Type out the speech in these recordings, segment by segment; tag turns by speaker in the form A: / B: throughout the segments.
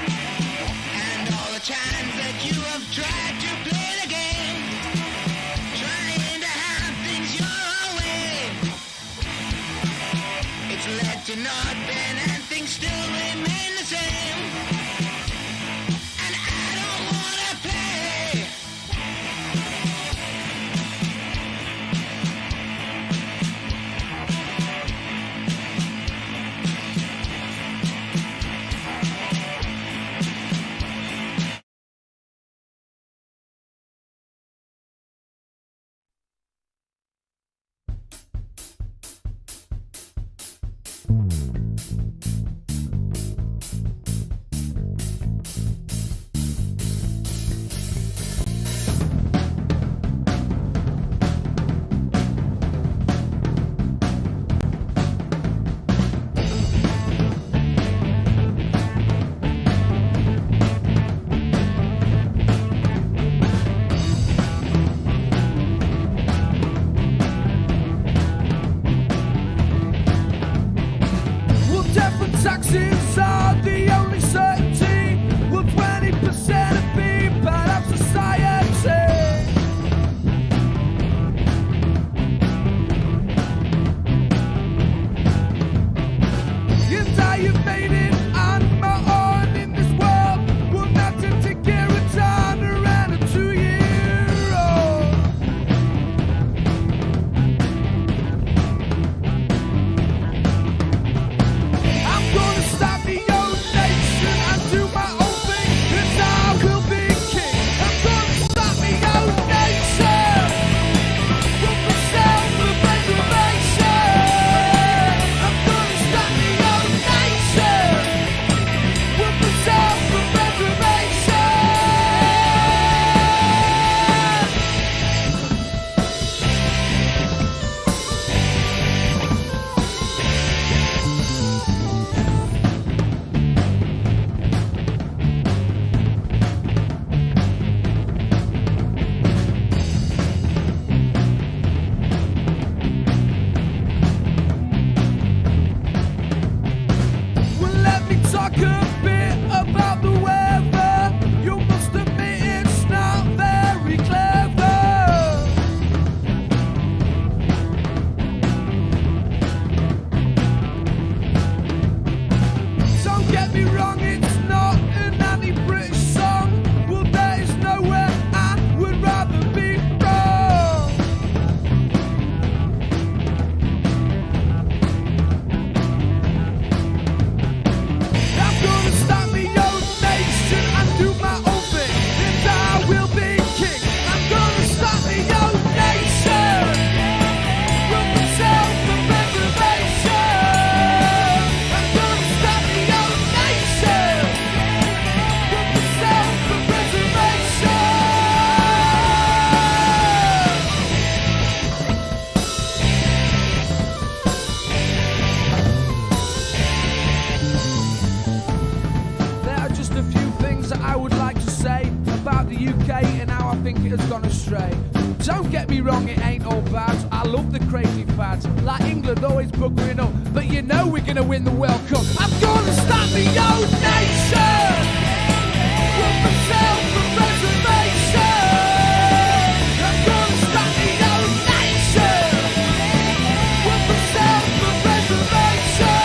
A: And all the times that you have tried to play the game, trying to have things your own way, it's led to nothing and things still remain the same. And I don't wanna play.
B: Well, death and taxes are the only certainty. Well, 20% of people have society. And I have made it on my own in this world. Well, nothing to get a turn around a 2-year-old. I'm gonna start the old nation and do my own thing, and I will be king. I'm gonna start the old nation with the self-preservation. I'm gonna start the old nation with the self-preservation. Well, let me talk a bit about the weather. You must admit it's not very clever. Don't get me wrong, it's not an anti-British song. Well, there is nowhere I would rather be wrong. I'm gonna start my own nation and do my own thing, and I will be king. I'm gonna start my own nation with the self-preservation. I'm gonna start my own nation with the self-preservation. There are just a few things that I would like to say about the UK and how I think it has gone astray. Don't get me wrong, it ain't all bad. I love the crazy fads, like England always buggering up, but you know we're gonna win the World Cup. I'm gonna start the old nation with the self-preservation. I'm gonna start the old nation with the self-preservation.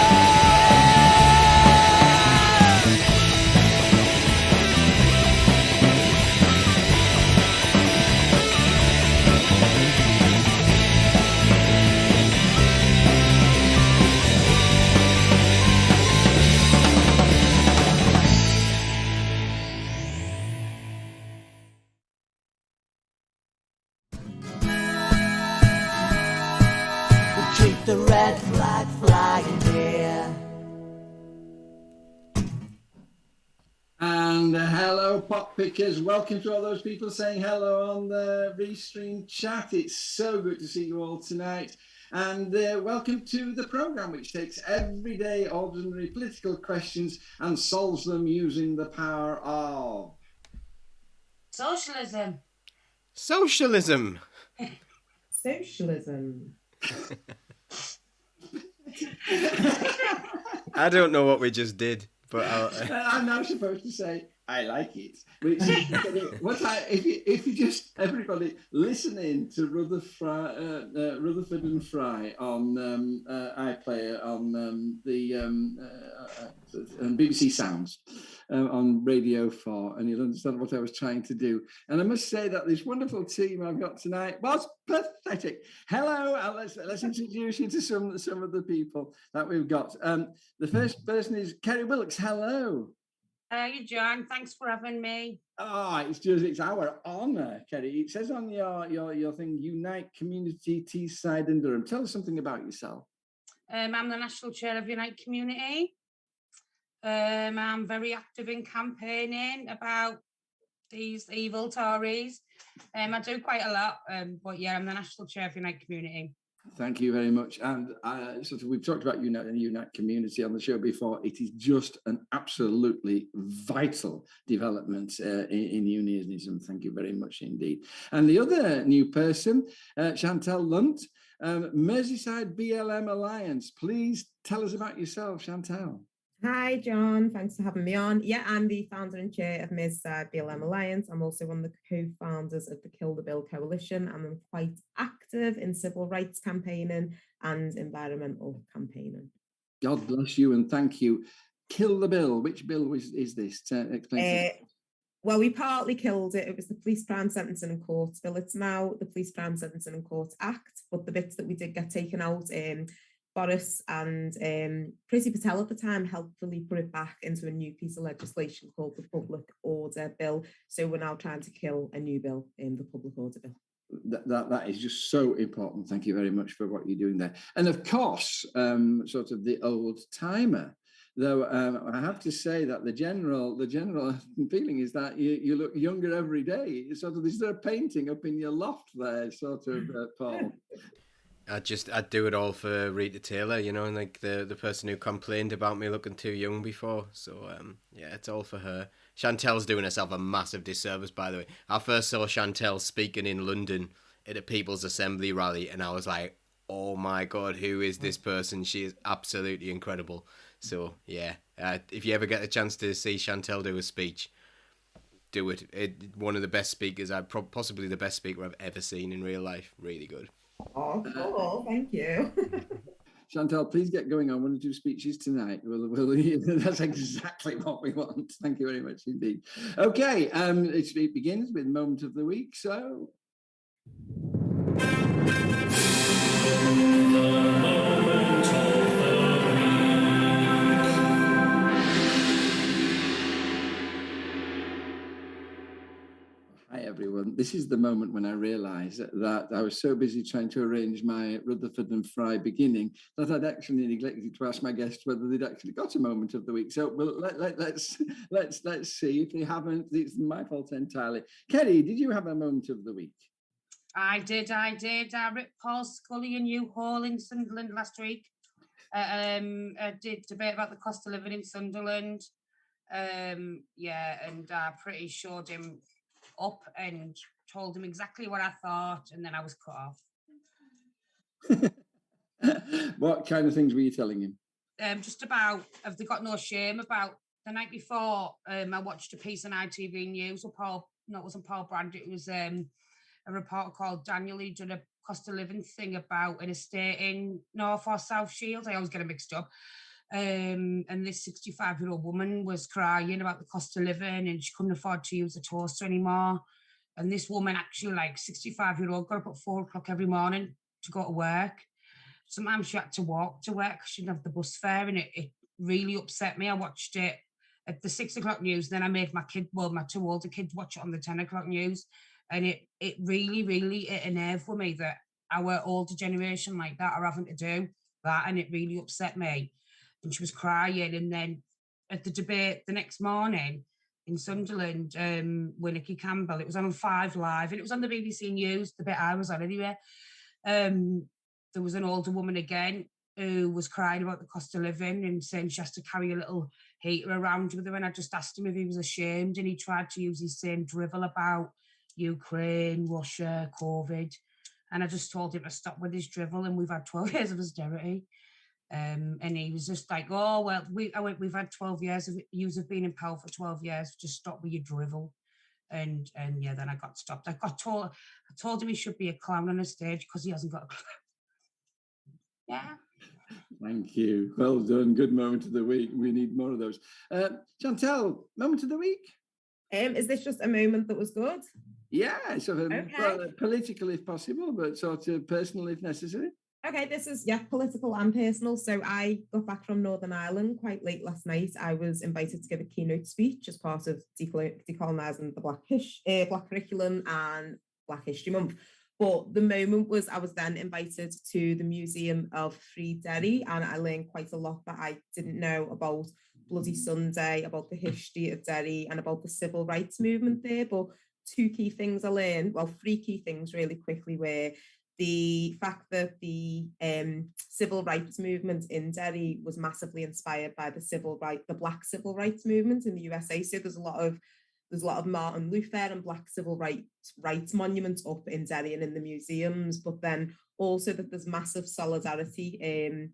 C: Keep the red flag flying here.
D: And hello, pop pickers. Welcome to all those people saying hello on the Restream chat. It's so good to see you all tonight. And welcome to the programme, which takes everyday, ordinary political questions and solves them using the power of...
E: Socialism.
F: Socialism.
G: Socialism.
F: I don't know what we just did, But
D: I'm now supposed to say I like it. Which if you just everybody listen in to Rutherford and Fry on iPlayer on BBC Sounds on Radio 4, and you'll understand what I was trying to do. And I must say that this wonderful team I've got tonight was pathetic. Hello, let's introduce you to some of the people that we've got. The first person is Kerry Wilkes. Hello.
E: Hey, John. Thanks for having me.
D: It's our honour, Kerry. It says on your thing, Unite Community Teesside and Durham. Tell us something about yourself.
E: I'm the National Chair of Unite Community. I'm very active in campaigning about these evil Tories. I do quite a lot, but yeah, I'm the National Chair of Unite Community.
D: Thank you very much. And we've talked about Unite Community on the show before. It is just an absolutely vital development in unionism. Thank you very much indeed. And the other new person, Chantal Lunt, Merseyside BLM Alliance. Please tell us about yourself, Chantal.
G: Hi, John. Thanks for having me on. Yeah, I'm the founder and chair of Merseyside BLM Alliance. I'm also one of the co-founders of the Kill the Bill Coalition, and I'm quite active in civil rights campaigning and environmental campaigning.
D: God bless you and thank you. Kill the bill. Which bill is this? Explain.
G: Well, we partly killed it. It was the Police Crime Sentencing and Courts Bill. It's now the Police Crime Sentencing and Courts Act, but the bits that we did get taken out, Boris and Priti Patel at the time helpfully put it back into a new piece of legislation called the Public Order Bill. So we're now trying to kill a new bill in the Public Order Bill.
D: That is just so important. Thank you very much for what you're doing there. And of course, sort of the old timer. Though I have to say that the general feeling is that you look younger every day. Is there a painting up in your loft there, Paul?
F: I'd do it all for Rita Taylor, and like the person who complained about me looking too young before. So yeah, it's all for her. Chantel's doing herself a massive disservice, by the way. I first saw Chantel speaking in London at a People's Assembly rally, and I was like, oh my God, who is this person? She is absolutely incredible. So yeah, if you ever get a chance to see Chantel do a speech, do it. One of the best speakers, possibly the best speaker I've ever seen in real life. Really good.
G: Oh, cool. Thank you.
D: Chantal, please get going on 1 or 2 speeches tonight. That's exactly what we want. Thank you very much indeed. Okay, it begins with Moment of the Week. So. Hi everyone. This is the moment when I realised that I was so busy trying to arrange my Rutherford and Fry beginning that I'd actually neglected to ask my guests whether they'd actually got a moment of the week. So let's see. If they haven't, it's my fault entirely. Kerry, did you have a moment of the week?
E: I did. I ripped Paul Scully and Hugh Hall in Sunderland last week. I did debate about the cost of living in Sunderland. And I pretty showed him up and told him exactly what I thought, and then I was cut off.
D: What kind of things were you telling him?
E: Just about, have they got no shame about the night before? I watched a piece on ITV News with Paul. No, it wasn't Paul Brand. It was a reporter called Daniel. He did a cost of living thing about an estate in North or South Shields. I always get it mixed up. And this 65-year-old woman was crying about the cost of living and she couldn't afford to use a toaster anymore. And this woman actually, 65-year-old, got up at 4 o'clock every morning to go to work. Sometimes she had to walk to work because she didn't have the bus fare, and it really upset me. I watched it at the 6 o'clock news, then I made my 2 older kids watch it on the 10 o'clock news. And it really, really hit a nerve with me that our older generation like that are having to do that, and it really upset me. And she was crying. And then at the debate the next morning in Sunderland, with Nicky Campbell, it was on 5 Live, and it was on the BBC News, the bit I was on anyway. There was an older woman again who was crying about the cost of living and saying she has to carry a little heater around with her. And I just asked him if he was ashamed, and he tried to use his same drivel about Ukraine, Russia, COVID. And I just told him to stop with his drivel, and we've had 12 years of austerity. And he was just like, "Oh well, we've had 12 years of yous have been in power for 12 years. Just stop with your drivel." And yeah, then I got stopped. I told him he should be a clown on a stage because he hasn't got a clown. Yeah.
D: Thank you. Well done. Good moment of the week. We need more of those. Chantel, moment of the week?
G: Is this just a moment that was good?
D: Yeah, sort of
G: Okay.
D: political if possible, but sort of personal if necessary.
G: Okay, this is political and personal. So I got back from Northern Ireland quite late last night. I was invited to give a keynote speech as part of decolonising the Black curriculum and Black History Month. But the moment was I was then invited to the Museum of Free Derry, and I learned quite a lot that I didn't know about Bloody Sunday, about the history of Derry, and about the civil rights movement there. But two key things I learned, well, three key things really quickly, were the fact that the civil rights movement in Derry was massively inspired by the Black civil rights movement in the USA. So there's a lot of Martin Luther and Black civil rights monuments up in Derry and in the museums, but then also that there's massive solidarity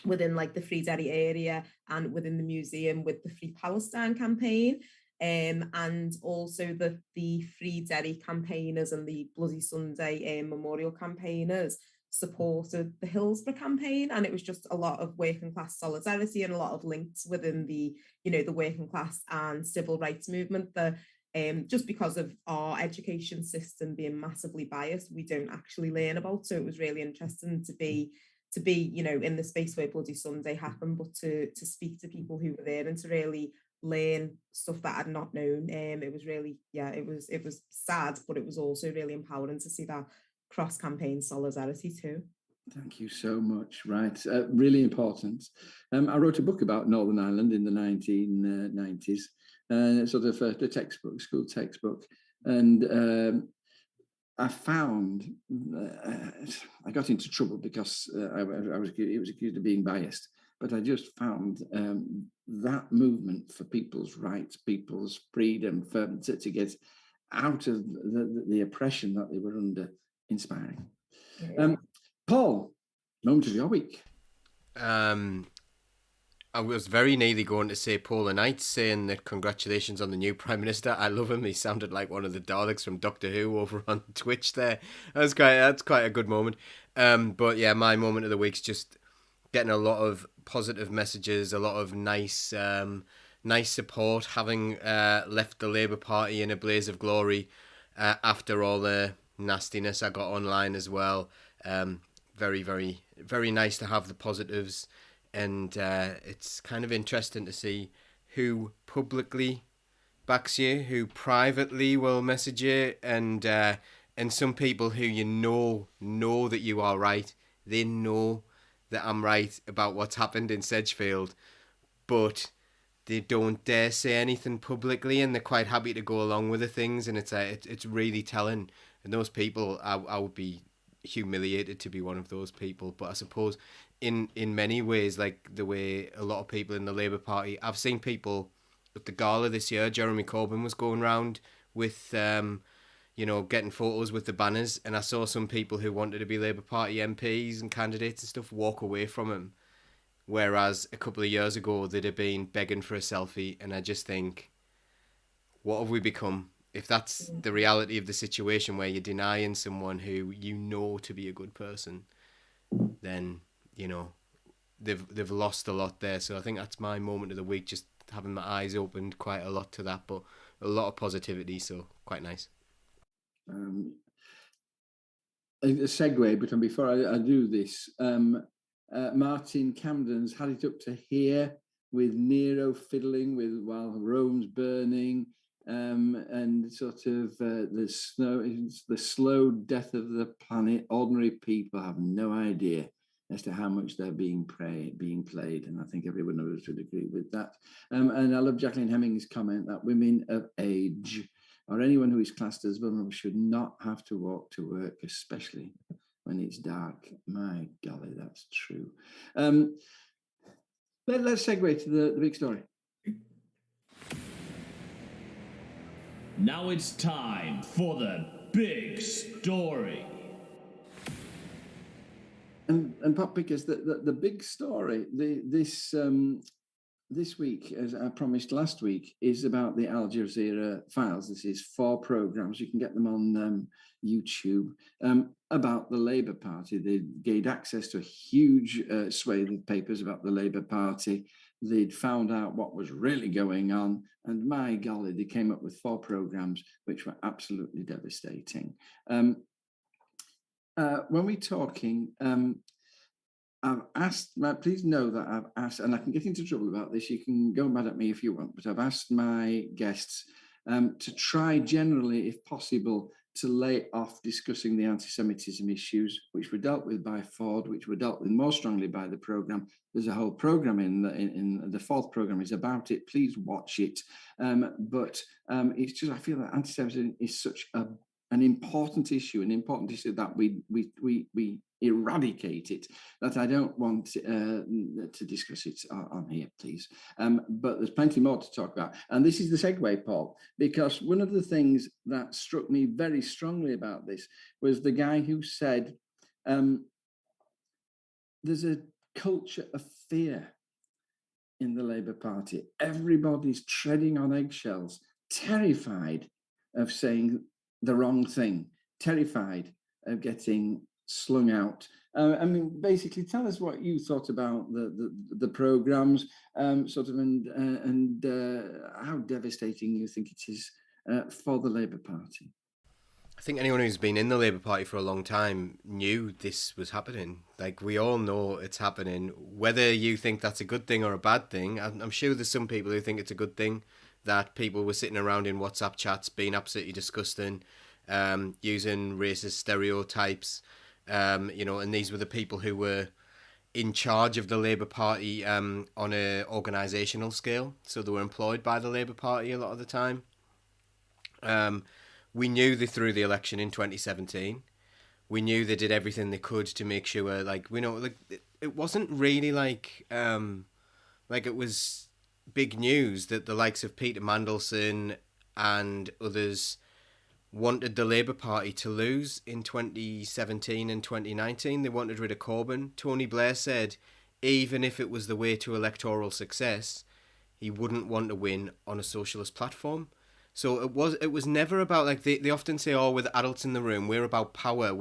G: within like the Free Derry area and within the museum with the Free Palestine campaign. And also that the Free Derry campaigners and the Bloody Sunday memorial campaigners supported the Hillsborough campaign, and it was just a lot of working class solidarity and a lot of links within the working class and civil rights movement that just because of our education system being massively biased, we don't actually learn about. So it was really interesting to be in the space where Bloody Sunday happened, but to speak to people who were there and to really learn stuff that I'd not known. It was really, it was sad, but it was also really empowering to see that cross-campaign solidarity too.
D: Thank you so much. Right, really important. I wrote a book about Northern Ireland in the 1990s, sort of the textbook, school textbook, and I found I got into trouble because it was accused of being biased. But I just found that movement for people's rights, people's freedom, to get out of the oppression that they were under, inspiring.
G: Yeah.
D: Paul, moment of your week.
F: I was very nearly going to say Paula Knight, saying that congratulations on the new Prime Minister. I love him. He sounded like one of the Daleks from Doctor Who over on Twitch there. That's quite a good moment. But yeah, my moment of the week's just getting a lot of positive messages, a lot of nice support, having left the Labour Party in a blaze of glory after all the nastiness I got online as well. Very, very, very nice to have the positives, and it's kind of interesting to see who publicly backs you, who privately will message you, and some people who know that you are right. They know that I'm right about what's happened in Sedgefield, but they don't dare say anything publicly, and they're quite happy to go along with the things, and it's really telling. And those people, I would be humiliated to be one of those people. But I suppose in many ways, like the way a lot of people in the Labour Party, I've seen people at the gala this year, Jeremy Corbyn was going around with getting photos with the banners, and I saw some people who wanted to be Labour Party MPs and candidates and stuff walk away from him, whereas a couple of years ago they'd have been begging for a selfie. And I just think, what have we become? If that's the reality of the situation, where you're denying someone who you know to be a good person, then they've lost a lot there. So I think that's my moment of the week, just having my eyes opened quite a lot to that, but a lot of positivity, so quite nice.
D: A segue, but before I do this, Martin Camden's had it up to here with Nero fiddling while Rome's burning, and sort of the slow death of the planet. Ordinary people have no idea as to how much they're being played, and I think everyone of us would agree with that. And I love Jacqueline Hemming's comment that women of age or anyone who is classed as vulnerable should not have to walk to work, especially when it's dark. My golly, that's true. Let's segue to the big story.
H: Now it's time for the big story.
D: And Pop Pickers, the big story, this week, as I promised last week, is about the Al Jazeera files. This is 4 programs. You can get them on YouTube, about the Labour Party. They gained access to a huge swathe of papers about the Labour Party. They'd found out what was really going on. And my golly, they came up with 4 programs which were absolutely devastating. When we're talking, I've asked, please know that I've asked, and I can get into trouble about this, you can go mad at me if you want, but I've asked my guests to try generally, if possible, to lay off discussing the anti-Semitism issues, which were dealt with by Ford, which were dealt with more strongly by the programme. There's a whole programme in the 4th programme is about it. Please watch it. But it's just, I feel that anti-Semitism is such an important issue that we eradicate it, that I don't want to discuss it on here, please. But there's plenty more to talk about. And this is the segue, Paul, because one of the things that struck me very strongly about this was the guy who said, there's a culture of fear in the Labour Party. Everybody's treading on eggshells, terrified of saying the wrong thing, terrified of getting slung out. I mean, basically, tell us what you thought about the programs, sort of, and how devastating you think it is for the Labour Party.
F: I think anyone who's been in the Labour Party for a long time knew this was happening. Like, we all know it's happening. Whether you think that's a good thing or a bad thing, I'm sure there's some people who think it's a good thing that people were sitting around in WhatsApp chats being absolutely disgusting, using racist stereotypes, and these were the people who were in charge of the Labour Party on an organisational scale. So they were employed by the Labour Party a lot of the time. We knew they threw the election in 2017. We knew they did everything they could to make sure, it wasn't really like it was big news that the likes of Peter Mandelson and others wanted the Labour Party to lose in 2017 and 2019. They wanted rid of Corbyn. Tony Blair said even if it was the way to electoral success, he wouldn't want to win on a socialist platform. So it was never about, like, they often say, oh, we're the adults in the room, we're about power.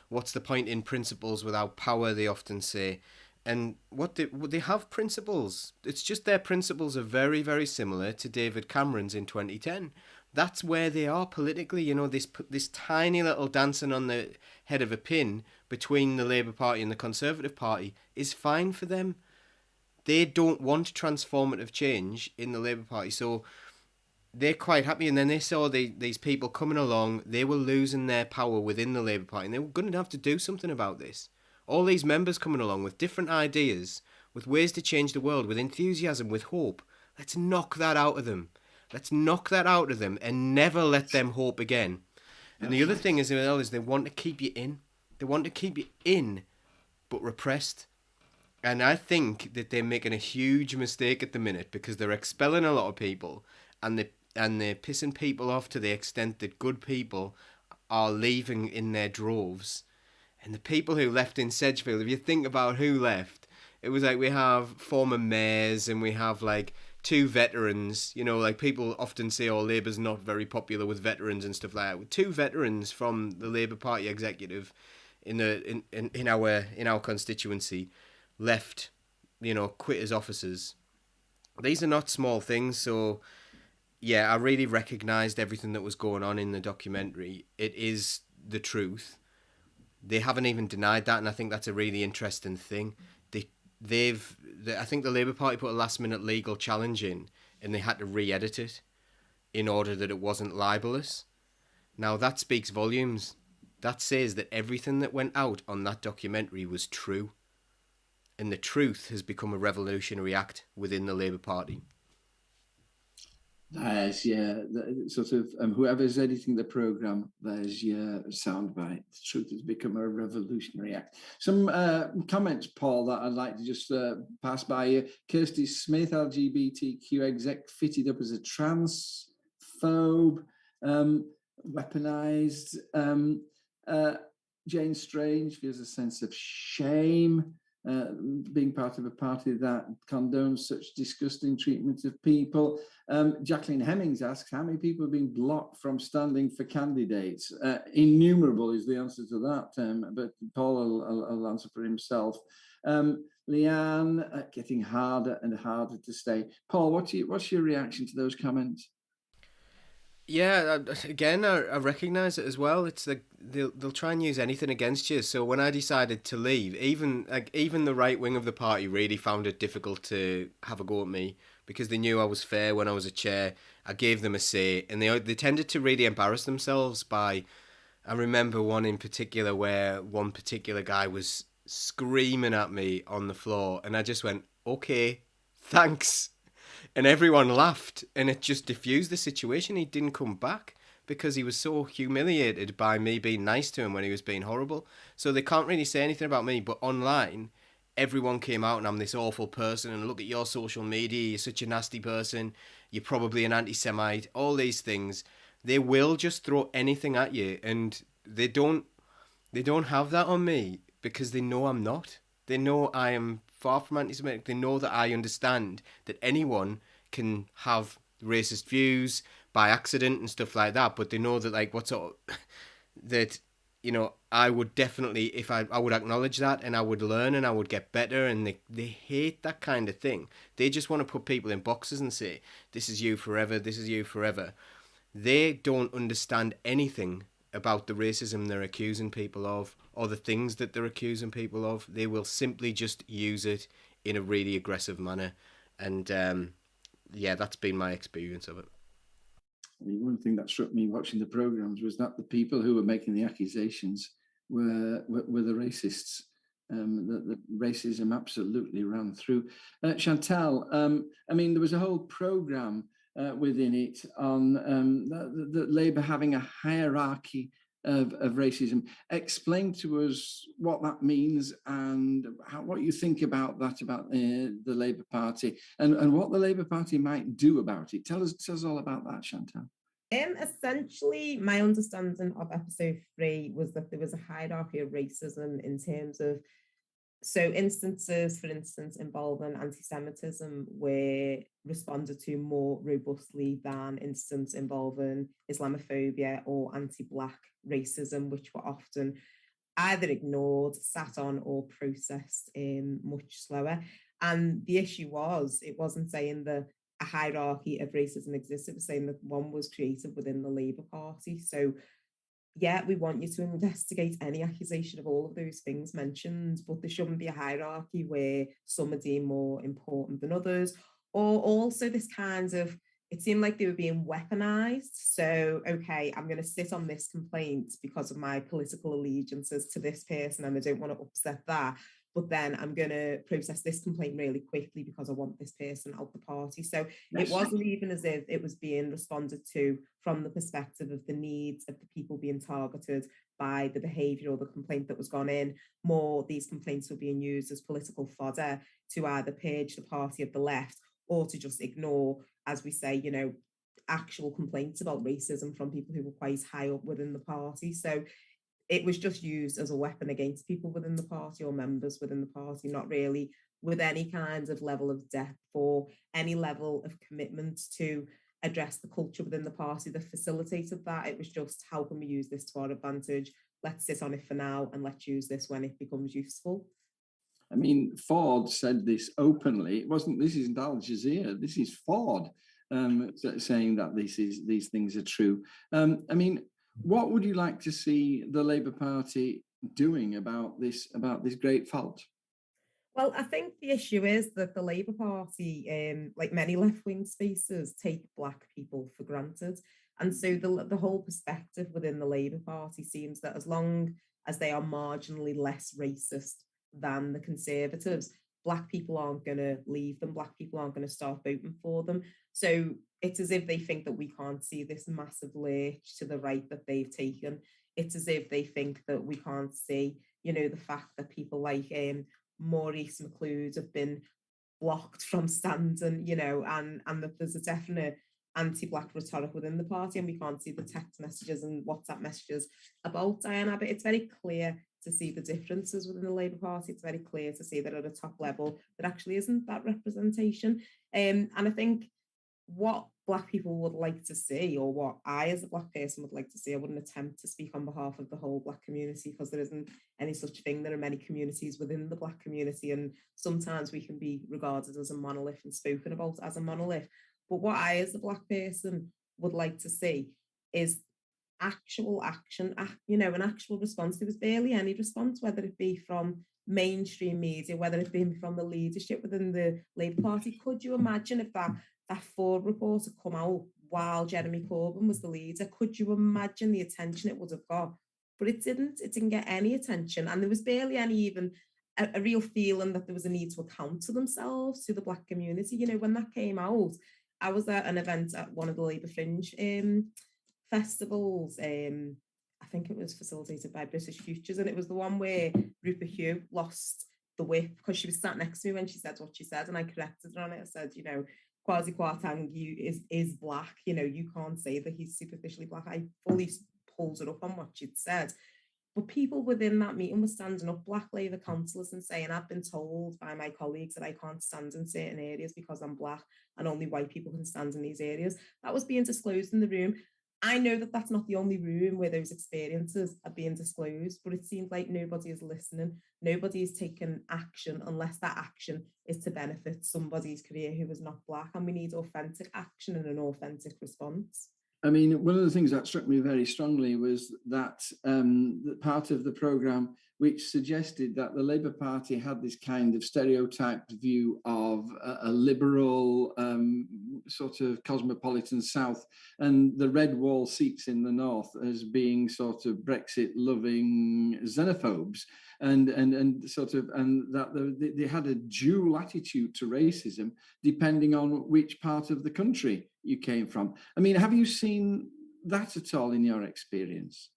F: What's the point in principles without power, they often say. And they have principles. It's just their principles are very, very similar to David Cameron's in 2010. That's where they are politically. This tiny little dancing on the head of a pin between the Labour Party and the Conservative Party is fine for them. They don't want transformative change in the Labour Party, so they're quite happy. And then they saw these people coming along, they were losing their power within the Labour Party, and they were going to have to do something about this. All these members coming along with different ideas, with ways to change the world, with enthusiasm, with hope. Let's knock that out of them. Let's knock that out of them and never let them hope again. And the other thing is they want to keep you in. They want to keep you in, but repressed. And I think that they're making a huge mistake at the minute, because they're expelling a lot of people, and they're pissing people off to the extent that good people are leaving in their droves. And the people who left in Sedgefield, if you think about who left, it was like we have former mayors and we have like 2 veterans. People often say, oh, Labour's not very popular with veterans and stuff like that. With 2 veterans from the Labour Party executive in our constituency left, quit as officers. These are not small things. So yeah, I really recognised everything that was going on in the documentary. It is the truth. They haven't even denied that, and I think that's a really interesting thing. I think the Labour Party put a last-minute legal challenge in, and they had to re-edit it in order that it wasn't libelous. Now, that speaks volumes. That says that everything that went out on that documentary was true. And the truth has become a revolutionary act within the Labour Party.
D: There's sort of whoever's editing the programme, there's your soundbite. The truth has become a revolutionary act. Some comments, Paul, that I'd like to just pass by you. Kirsty Smith, LGBTQ exec, fitted up as a transphobe, weaponised. Jane Strange feels a sense of shame being part of a party that condones such disgusting treatment of people. Jacqueline Hemmings asks, how many people have been blocked from standing for candidates? Innumerable is the answer to that, but Paul will answer for himself. Leanne, getting harder and harder to stay. Paul, what's your reaction to those comments?
F: Yeah, again, I recognise it as well. It's like they'll try and use anything against you. So when I decided to leave, even the right wing of the party really found it difficult to have a go at me because they knew I was fair when I was a chair. I gave them a say, and they tended to really embarrass themselves by. I remember one in particular where one particular guy was screaming at me on the floor, and I just went, "Okay, thanks." And everyone laughed, and it just diffused the situation. He didn't come back because he was so humiliated by me being nice to him when he was being horrible. So they can't really say anything about me, but online, everyone came out and I'm this awful person, and look at your social media, you're such a nasty person, you're probably an anti-Semite, all these things. They will just throw anything at you, and they don't have that on me because they know I'm not. They know I am far from anti-Semitic. They know that I understand that anyone can have racist views by accident and stuff like that. But they know that, like, that, I would definitely, if I would acknowledge that, and I would learn and I would get better. And they hate that kind of thing. They just want to put people in boxes and say, this is you forever, this is you forever. They don't understand anything about the racism they're accusing people of or the things that they're accusing people of. They will simply just use it in a really aggressive manner. And that's been my experience of it.
D: One thing that struck me watching the programs was that the people who were making the accusations were the racists. The racism absolutely ran through. Chantal, there was a whole program within it on the Labour having a hierarchy of racism. Explain to us what that means and what you think about that, about the Labour Party and what the Labour Party might do about it. Tell us all about that, Chantal.
G: Essentially, my understanding of episode 3 was that there was a hierarchy of racism in terms of instances, for instance, involving anti-Semitism were responded to more robustly than instances involving Islamophobia or anti-Black racism, which were often either ignored, sat on, or processed much slower. And the issue was, it wasn't saying that a hierarchy of racism exists, it was saying that one was created within the Labour Party. So yeah, we want you to investigate any accusation of all of those things mentioned, but there shouldn't be a hierarchy where some are deemed more important than others. Or also this kind of, it seemed like they were being weaponized. So, okay, I'm going to sit on this complaint because of my political allegiances to this person and I don't want to upset that. But then I'm going to process this complaint really quickly because I want this person out the party. So it wasn't even as if it was being responded to from the perspective of the needs of the people being targeted by the behaviour or the complaint that was gone in. More, these complaints were being used as political fodder to either purge the party of the left or to just ignore, as we say, actual complaints about racism from people who were quite high up within the party. So it was just used as a weapon against people within the party or members within the party, not really with any kind of level of depth or any level of commitment to address the culture within the party that facilitated that. It was just, how can we use this to our advantage? Let's sit on it for now and let's use this when it becomes useful.
D: Ford said this openly. This isn't Al Jazeera, this is Ford saying that these things are true. What would you like to see the Labour Party doing about this great fault?
G: Well, I think the issue is that the Labour Party, like many left-wing spaces, take Black people for granted. And so the whole perspective within the Labour Party seems that as long as they are marginally less racist than the Conservatives, Black people aren't going to leave them. Black people aren't going to start voting for them. So it's as if they think that we can't see this massive lurch to the right that they've taken. It's as if they think that we can't see, the fact that people like Maurice McLeod have been blocked from standing, and that there's a definite anti-black rhetoric within the party, and we can't see the text messages and WhatsApp messages about Diana. But it's very clear to see the differences within the Labour Party. It's very clear to see that at a top level there actually isn't that representation. And I think what Black people would like to see, or what I as a Black person would like to see, I wouldn't attempt to speak on behalf of the whole Black community, because there isn't any such thing. There are many communities within the Black community, and sometimes we can be regarded as a monolith and spoken about as a monolith. But what I as a Black person would like to see is actual action, an actual response. There was barely any response, whether it be from mainstream media, whether it be from the leadership within the Labour Party. Could you imagine if that Ford report had come out while Jeremy Corbyn was the leader? Could you imagine the attention it would have got? But it didn't get any attention, and there was barely any even a real feeling that there was a need to account to themselves, to the Black community. When that came out, I was at an event at one of the Labour Fringe festivals. I think it was facilitated by British Futures, and it was the one where Rupert Hugh lost the whip because she was sat next to me when she said what she said, and I corrected her on it. I said, Kwasi Kwarteng is Black. You can't say that he's superficially Black. I fully pulled it up on what she'd said. But people within that meeting were standing up, Black Labour councillors, and saying, I've been told by my colleagues that I can't stand in certain areas because I'm Black, and only white people can stand in these areas. That was being disclosed in the room. I know that that's not the only room where those experiences are being disclosed, but it seems like nobody is listening. Nobody is taking action unless that action is to benefit somebody's career who is not Black. And we need authentic action and an authentic response.
D: I mean, one of the things that struck me very strongly was that part of the programme which suggested that the Labour Party had this kind of stereotyped view of a liberal sort of cosmopolitan South, and the red wall seats in the North as being sort of Brexit-loving xenophobes, and that they had a dual attitude to racism depending on which part of the country you came from. I mean, have you seen that at all in your experience?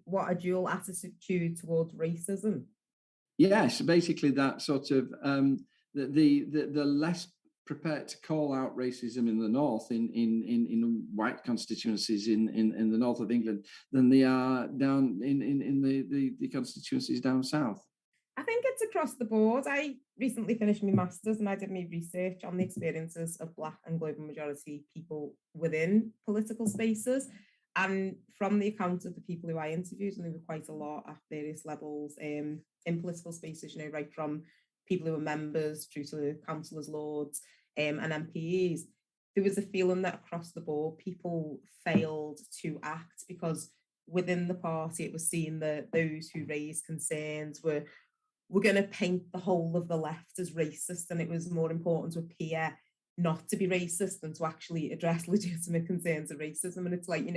G: What, a dual attitude towards racism?
D: Yes, basically that sort of the less prepared to call out racism in the north in white constituencies in the north of England than they are down in the constituencies down south.
G: I think it's across the board. I recently finished my master's and I did my research on the experiences of Black and global majority people within political spaces. And from the accounts of the people who I interviewed, and there were quite a lot at various levels in political spaces, right from people who were members through to councillors, lords, and MPs, there was a feeling that across the board people failed to act because within the party it was seen that those who raised concerns were going to paint the whole of the left as racist, and it was more important to appear not to be racist than to actually address legitimate concerns of racism. And it's like,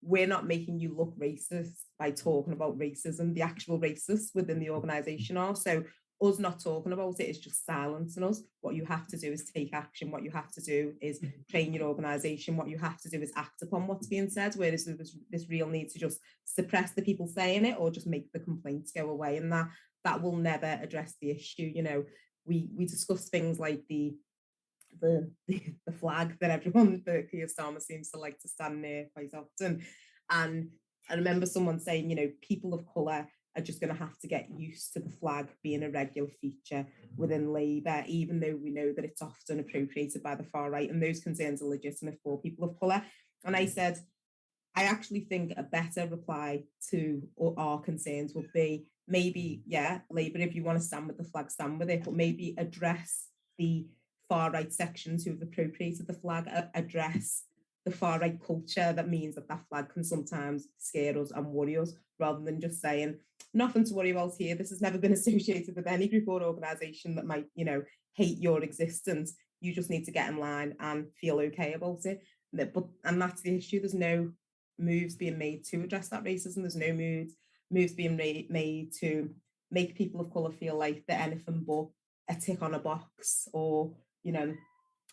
G: we're not making you look racist by talking about racism. The actual racists within the organisation are. So us not talking about it is just silencing us. What you have to do is take action. What you have to do is train your organisation. What you have to do is act upon what's being said, whereas there was this real need to just suppress the people saying it or just make the complaints go away. And that will never address the issue. We discuss things like the flag that everyone, the Keir Starmer seems to like to stand near quite often. And I remember someone saying, people of colour are just going to have to get used to the flag being a regular feature within Labour, even though we know that it's often appropriated by the far right, and those concerns are legitimate for people of colour. And I said, I actually think a better reply to our concerns would be maybe, Labour, if you want to stand with the flag, stand with it, but maybe address the far right sections who have appropriated the flag, address the far right culture that means that flag can sometimes scare us and worry us, rather than just saying nothing to worry about here. This has never been associated with any group or organisation that might, hate your existence. You just need to get in line and feel okay about it. And that's the issue. There's no moves being made to address that racism. There's no moves being made to make people of colour feel like they're anything but a tick on a box, or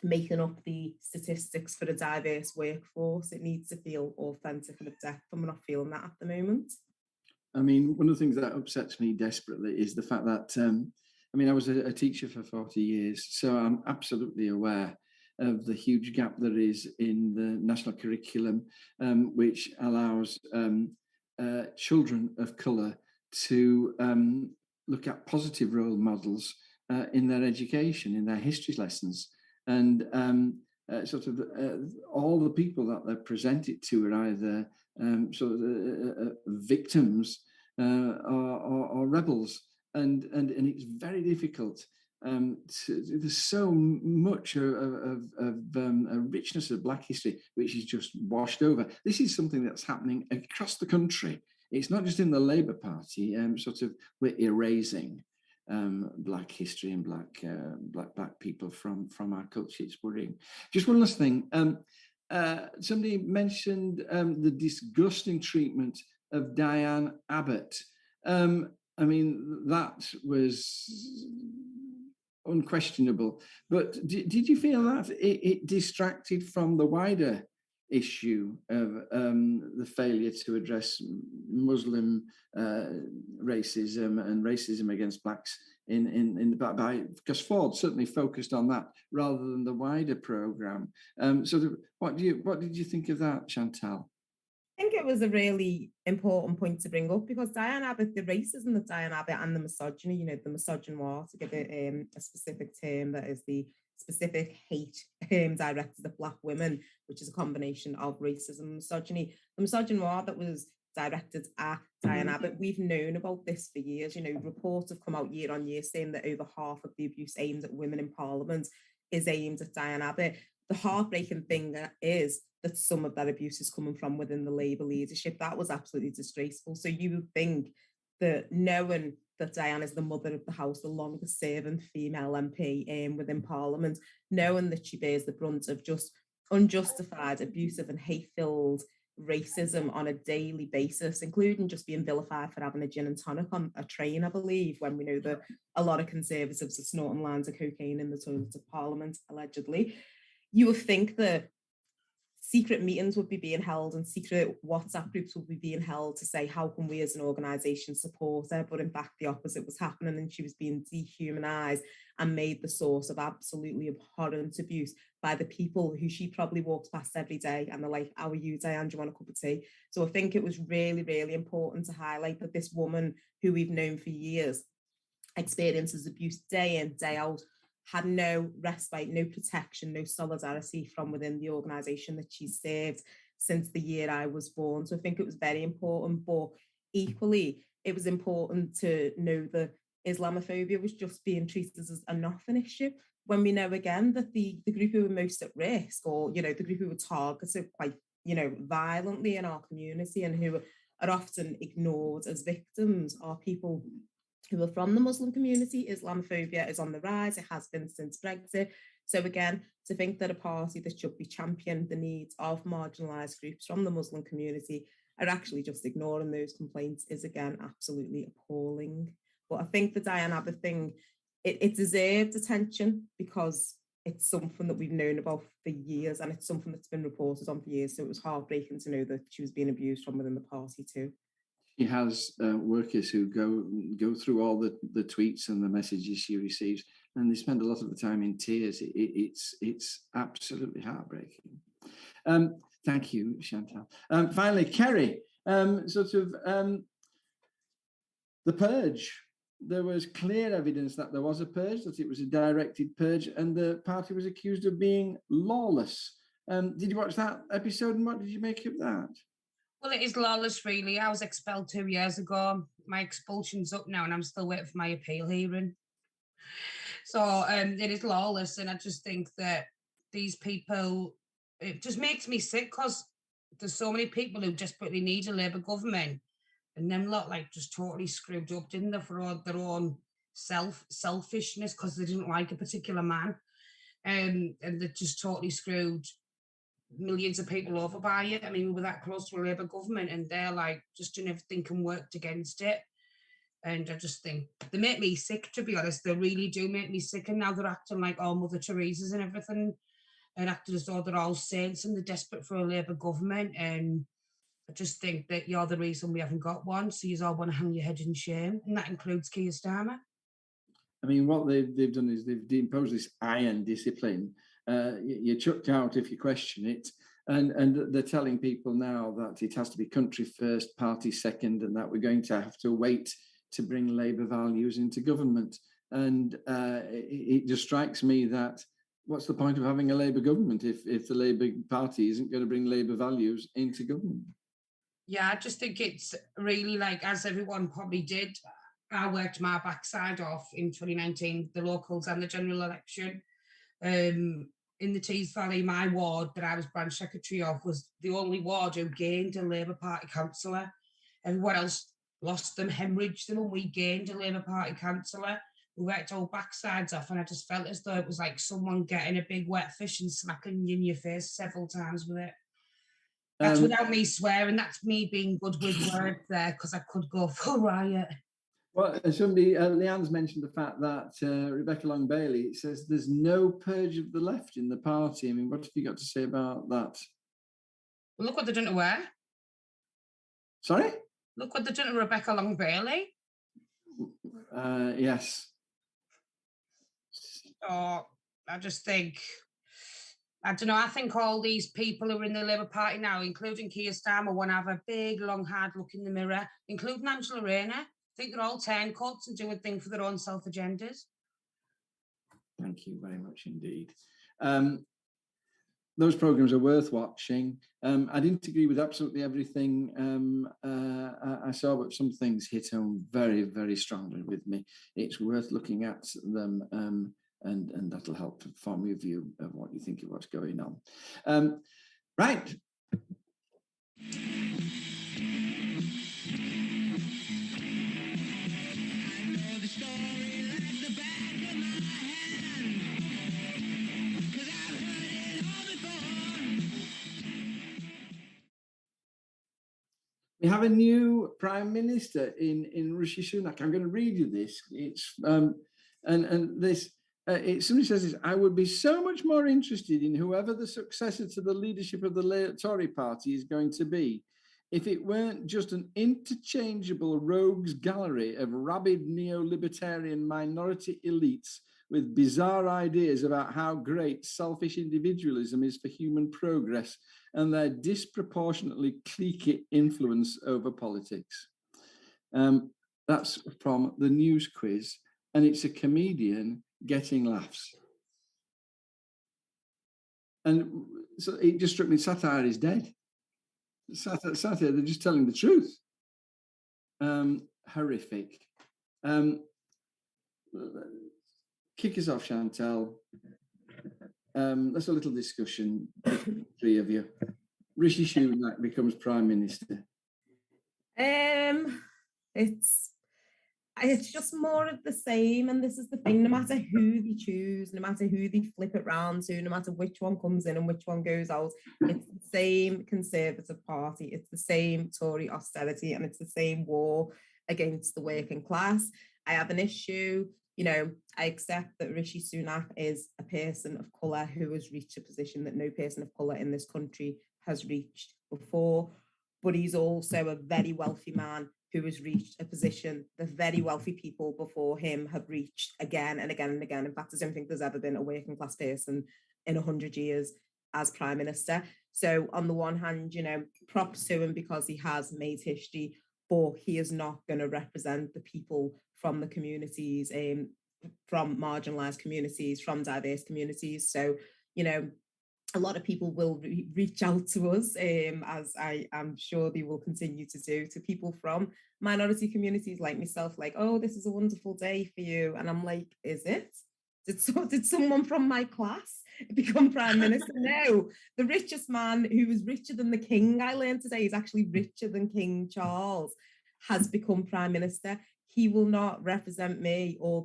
G: making up the statistics for a diverse workforce. It needs to feel authentic and of depth, and we're not feeling that at the moment.
D: I mean, one of the things that upsets me desperately is the fact that, I was a teacher for 40 years, so I'm absolutely aware of the huge gap there is in the national curriculum, which allows children of colour to look at positive role models in their education, in their history lessons. And all the people that they're presented to are either victims or rebels. And it's very difficult. There's so much of a richness of Black history which is just washed over. This is something that's happening across the country. It's not just in the Labour Party. We're erasing Black history and Black people from our culture. It's worrying. Just one last thing. Somebody mentioned the disgusting treatment of Diane Abbott. I mean, that was unquestionable. But did you feel that it distracted from the wider issue of the failure to address Muslim racism and racism against Blacks because Ford certainly focused on that rather than the wider programme. What did you think of that, Chantal?
G: I think it was a really important point to bring up because Diane Abbott, the racism that Diane Abbott and the misogyny, the misogynoir, to give it a specific term, that is the specific hate directed at Black women, which is a combination of racism and misogyny. The misogynoir that was directed at Diane Abbott, we've known about this for years. Reports have come out year on year saying that over half of the abuse aimed at women in Parliament is aimed at Diane Abbott. The heartbreaking thing is that some of that abuse is coming from within the Labour leadership. That was absolutely disgraceful. So you would think that knowing that Diane is the mother of the House, the longest serving female MP within Parliament, knowing that she bears the brunt of just unjustified, abusive and hate-filled racism on a daily basis, including just being vilified for having a gin and tonic on a train, I believe, when we know that a lot of Conservatives are snorting lines of cocaine in the toilets of Parliament, allegedly. You would think that secret meetings would be being held and secret WhatsApp groups would be being held to say, how can we as an organisation support her? But in fact, the opposite was happening and she was being dehumanised and made the source of absolutely abhorrent abuse by the people who she probably walks past every day and they're like, how are you, Diane? Do you want a cup of tea? So I think it was really, really important to highlight that this woman who we've known for years experiences abuse day in, day out, had no respite, no protection, no solidarity from within the organisation that she served since the year I was born. So I think it was very important, but equally, it was important to know that Islamophobia was just being treated as a nothing issue, when we know again that the group who were most at risk, or, the group who were targeted quite, violently in our community and who are often ignored as victims are people who are from the Muslim community. Islamophobia is on the rise. It has been since Brexit. So again, to think that a party that should be championing the needs of marginalised groups from the Muslim community are actually just ignoring those complaints is again absolutely appalling. But I think the Diane Abbott thing, it deserved attention because it's something that we've known about for years and it's something that's been reported on for years. So it was heartbreaking to know that she was being abused from within the party too.
D: She has workers who go through all the tweets and the messages she receives, and they spend a lot of the time in tears. It's absolutely heartbreaking. Thank you, Chantal. Finally, Kerry, the purge. There was clear evidence that there was a purge, that it was a directed purge, and the party was accused of being lawless. Did you watch that episode, and what did you make of that?
E: Well, it is lawless, really. I was expelled 2 years ago. My expulsion's up now, and I'm still waiting for my appeal hearing. So it is lawless, and I just think that these people, it just makes me sick because there's so many people who desperately need a Labour government, and them lot just totally screwed up, didn't they, for their own selfishness because they didn't like a particular man, and they just totally screwed millions of people over by it. I mean, we were that close to a Labour government and they're just doing everything and worked against it. And I just think they make me sick, to be honest. They really do make me sick. And now they're acting like all Mother Teresa's and everything, and acting as though they're all saints and they're desperate for a Labour government. And I just think that you're the reason we haven't got one. So you all want to hang your head in shame. And that includes Keir Starmer.
D: I mean, what they've done is they've imposed this iron discipline you're chucked out if you question it. And they're telling people now that it has to be country first, party second, and that we're going to have to wait to bring Labour values into government. And it just strikes me that what's the point of having a Labour government if the Labour Party isn't going to bring Labour values into government?
E: Yeah, I just think it's really like, as everyone probably did, I worked my backside off in 2019, the locals and the general election. In the Tees Valley, my ward that I was branch secretary of was the only ward who gained a Labour Party councillor. Everyone else lost them, hemorrhaged them, and we gained a Labour Party councillor. We worked our backsides off, and I just felt as though it was like someone getting a big wet fish and smacking you in your face several times with it. That's without me swearing. That's me being good with words there, because I could go full riot.
D: Well, somebody, Leanne's mentioned the fact that Rebecca Long Bailey says there's no purge of the left in the party. I mean, what have you got to say about that?
E: Well, look what they're doing to her.
D: Sorry?
E: Look what they're doing to Rebecca Long Bailey.
D: Yes.
E: Oh, I just think, I don't know, I think all these people who are in the Labour Party now, including Keir Starmer, want to have a big, long, hard look in the mirror, including Angela Rayner. I think they're all turncoats and doing things for their own self-agendas.
D: Thank you very much indeed. Those programmes are worth watching. I didn't agree with absolutely everything I saw, but some things hit home very, very strongly with me. It's worth looking at them, and that'll help form your view of what you think of what's going on. Right. We have a new Prime Minister in Rishi Sunak. I'm going to read you this. It's somebody says this: I would be so much more interested in whoever the successor to the leadership of the Tory party is going to be, if it weren't just an interchangeable rogues gallery of rabid neo-libertarian minority elites with bizarre ideas about how great selfish individualism is for human progress and their disproportionately cliquey influence over politics. That's from the news quiz, and it's a comedian getting laughs. And so it just struck me, satire is dead. Satire, they're just telling the truth. Horrific. Kick us off, Chantal. That's a little discussion, three of you. Rishi Sunak becomes Prime Minister.
G: It's just more of the same, and this is the thing, no matter who they choose, no matter who they flip it round to, no matter which one comes in and which one goes out, it's the same Conservative Party, it's the same Tory austerity, and it's the same war against the working class. I have an issue, I accept that Rishi Sunak is a person of colour who has reached a position that no person of colour in this country has reached before, but he's also a very wealthy man who has reached a position that very wealthy people before him have reached again and again and again. In fact, I don't think there's ever been a working class person in 100 years as Prime Minister. So on the one hand, props to him because he has made history, but he is not going to represent the people from the communities, from marginalised communities, from diverse communities. So, a lot of people will reach out to us, as I am sure they will continue to do, to people from minority communities like myself, like, oh, this is a wonderful day for you. And I'm like, is it? Did someone from my class become Prime Minister? No, the richest man, who was richer than the king, I learned today, is actually richer than King Charles, has become Prime Minister. He will not represent me, or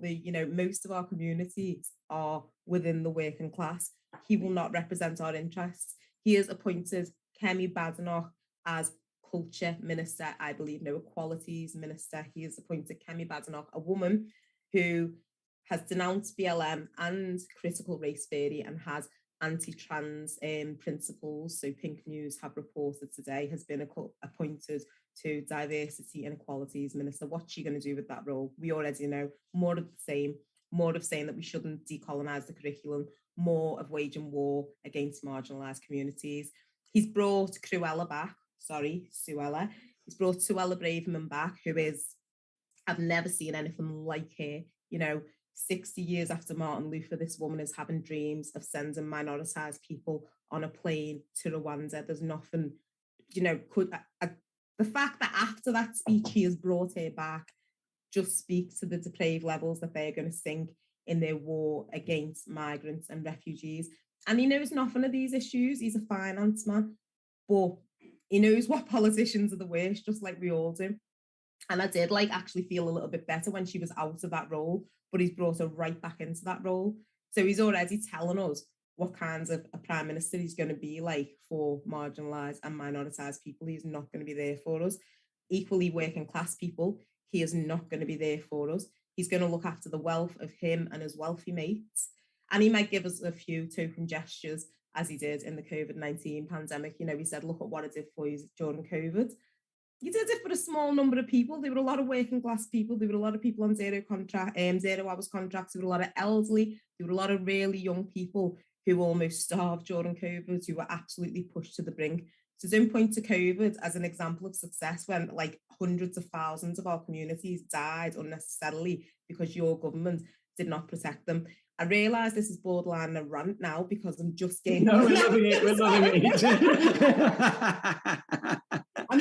G: most of our communities are within the working class. He will not represent our interests. He has appointed Kemi Badenoch as Culture Minister, I believe, Equalities Minister. He has appointed Kemi Badenoch, a woman who has denounced BLM and critical race theory and has anti-trans principles. So Pink News have reported today, has been appointed to Diversity and Equalities Minister. What's she going to do with that role? We already know. More of the same, more of saying that we shouldn't decolonise the curriculum, more of waging war against marginalised communities. He's brought Suella back. He's brought Suella Braverman back, who is, I've never seen anything like her. 60 years after Martin Luther, this woman is having dreams of sending minoritized people on a plane to Rwanda. There's nothing, the fact that after that speech he has brought her back just speaks to the depraved levels that they're going to sink in their war against migrants and refugees. And he knows nothing of these issues. He's a finance man, but he knows what politicians are the worst, just like we all do. And I did actually feel a little bit better when she was out of that role, but he's brought her right back into that role. So he's already telling us what kinds of a prime minister he's going to be like for marginalised and minoritized people. He's not going to be there for us. Equally, working class people, he is not going to be there for us. He's going to look after the wealth of him and his wealthy mates. And he might give us a few token gestures, as he did in the COVID-19 pandemic. He said, look at what I did for you during COVID. He did it for a small number of people. There were a lot of working class people. There were a lot of people on 0 hours contracts. There were a lot of elderly. There were a lot of really young people who almost starved during COVID, who were absolutely pushed to the brink. So don't point to COVID as an example of success when hundreds of thousands of our communities died unnecessarily because your government did not protect them. I realise this is borderline a rant now because I'm just getting...
D: No, we're loving it. We're loving it.
G: I'm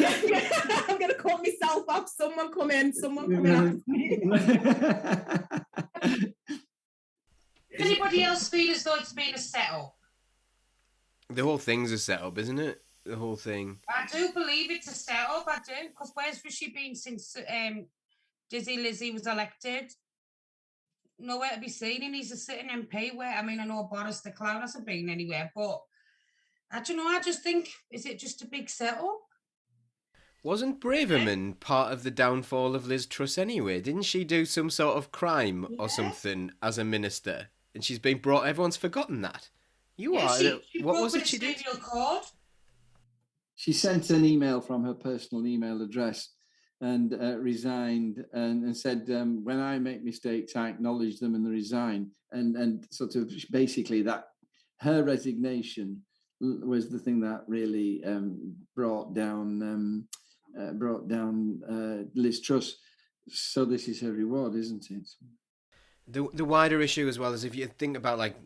G: going to cut myself off. Someone come in after me.
E: Anybody else feel as though it's been a setup?
F: The whole thing's a setup, isn't it? The whole thing.
E: I do believe it's a setup, I do. Because where's she been since Dizzy Lizzie was elected? Nowhere to be seen, and he's a sitting MP I know Boris the Clown hasn't been anywhere, but I don't know, I just think, is it just a big setup?
F: Wasn't Braverman part of the downfall of Liz Truss anyway? Didn't she do some sort of crime or something as a minister? And she's been brought, everyone's forgotten that. What was it she did?
E: Code.
D: She sent an email from her personal email address and resigned and said, when I make mistakes, I acknowledge them and resign. And sort of basically that her resignation was the thing that really brought down Liz Truss. So this is her reward, isn't it?
F: The wider issue as well is if you think about like